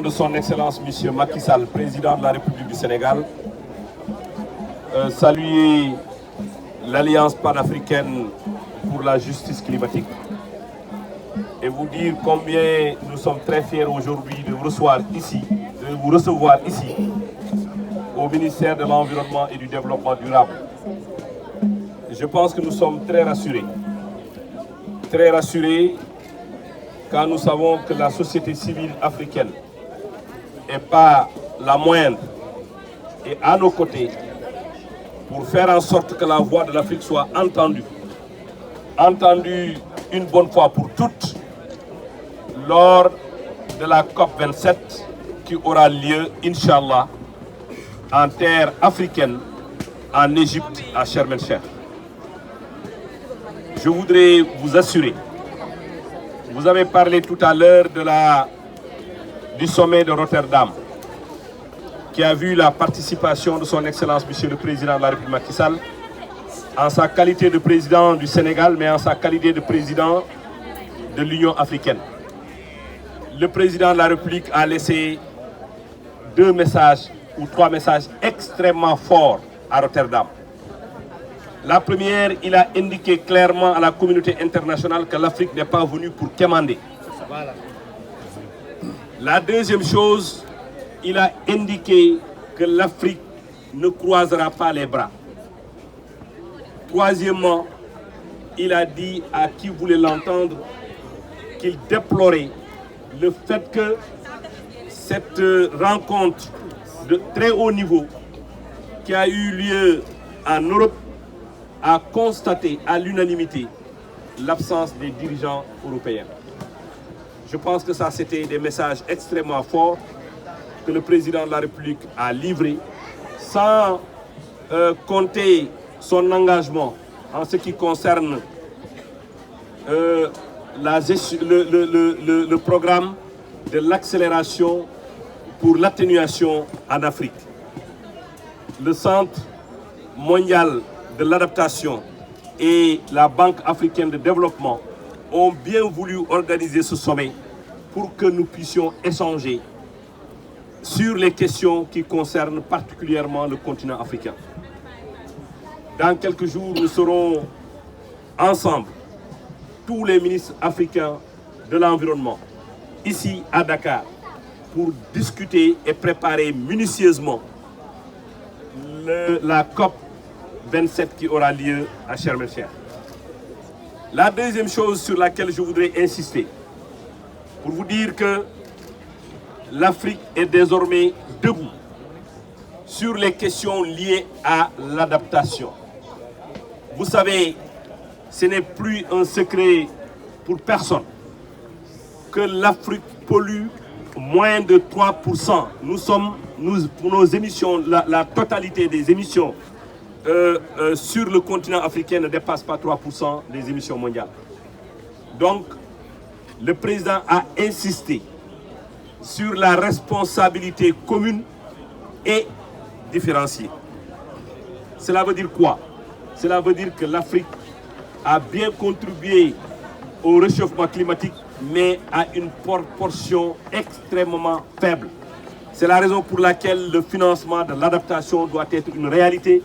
De son Excellence M. Macky Sall, président de la République du Sénégal, saluer l'Alliance panafricaine pour la justice climatique et vous dire combien nous sommes très fiers aujourd'hui de vous recevoir ici au ministère de l'Environnement et du Développement durable. Je pense que nous sommes très rassurés quand nous savons que la société civile africaine et pas la moindre, et à nos côtés, pour faire en sorte que la voix de l'Afrique soit entendue une bonne fois pour toutes, lors de la COP27 qui aura lieu, Inch'Allah, en terre africaine, en Égypte, à Sharm el-Sheikh. Je voudrais vous assurer, vous avez parlé tout à l'heure du sommet de Rotterdam, qui a vu la participation de son Excellence Monsieur le Président de la République Macky Sall, en sa qualité de président du Sénégal, mais en sa qualité de président de l'Union africaine. Le Président de la République a laissé 2 messages ou 3 messages extrêmement forts à Rotterdam. La première, il a indiqué clairement à la communauté internationale que l'Afrique n'est pas venue pour quémander. Voilà. La deuxième chose, il a indiqué que l'Afrique ne croisera pas les bras. Troisièmement, il a dit à qui voulait l'entendre qu'il déplorait le fait que cette rencontre de très haut niveau qui a eu lieu en Europe a constaté à l'unanimité l'absence des dirigeants européens. Je pense que ça, c'était des messages extrêmement forts que le président de la République a livrés, sans compter son engagement en ce qui concerne le programme de l'accélération pour l'atténuation en Afrique. Le Centre mondial de l'adaptation et la Banque africaine de développement ont bien voulu organiser ce sommet pour que nous puissions échanger sur les questions qui concernent particulièrement le continent africain. Dans quelques jours, nous serons ensemble, tous les ministres africains de l'environnement, ici à Dakar, pour discuter et préparer minutieusement la COP27 qui aura lieu à Sharm el-Sheikh. La deuxième chose sur laquelle je voudrais insister, pour vous dire que l'Afrique est désormais debout sur les questions liées à l'adaptation. Vous savez, ce n'est plus un secret pour personne que l'Afrique pollue moins de 3%. Pour nos émissions, la totalité des émissions sur le continent africain ne dépasse pas 3% des émissions mondiales. Donc, le président a insisté sur la responsabilité commune et différenciée. Cela veut dire quoi? Cela veut dire que l'Afrique a bien contribué au réchauffement climatique, mais à une proportion extrêmement faible. C'est la raison pour laquelle le financement de l'adaptation doit être une réalité.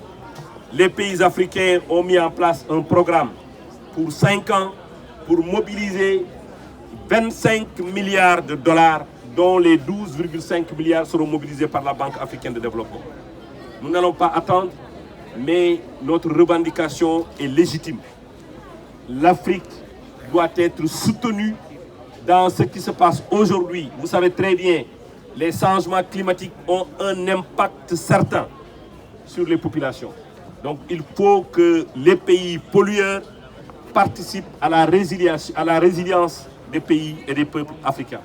Les pays africains ont mis en place un programme pour 5 ans pour mobiliser 25 milliards de dollars, dont les 12,5 milliards seront mobilisés par la Banque africaine de développement. Nous n'allons pas attendre, mais notre revendication est légitime. L'Afrique doit être soutenue dans ce qui se passe aujourd'hui. Vous savez très bien, les changements climatiques ont un impact certain sur les populations. Donc il faut que les pays pollueurs participent à la résilience des pays et des peuples africains.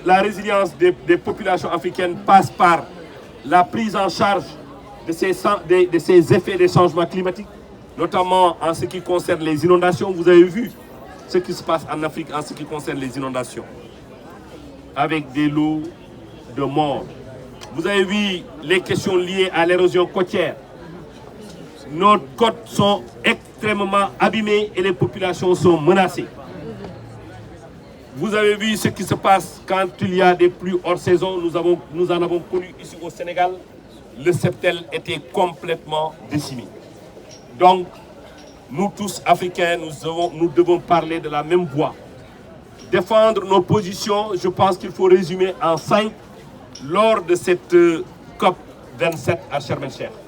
La résilience des populations africaines passe par la prise en charge de ces effets des changements climatiques, notamment en ce qui concerne les inondations. Vous avez vu ce qui se passe en Afrique en ce qui concerne les inondations, avec des lots de morts. Vous avez vu les questions liées à l'érosion côtière. Nos côtes sont extrêmement abîmées et les populations sont menacées. Vous avez vu ce qui se passe quand il y a des pluies hors saison. Nous en avons connu ici au Sénégal. Le septel était complètement décimé. Donc, nous tous Africains, nous devons parler de la même voix. Défendre nos positions, je pense qu'il faut résumer en 5 lors de cette COP 27 à Sharm el-Sheikh.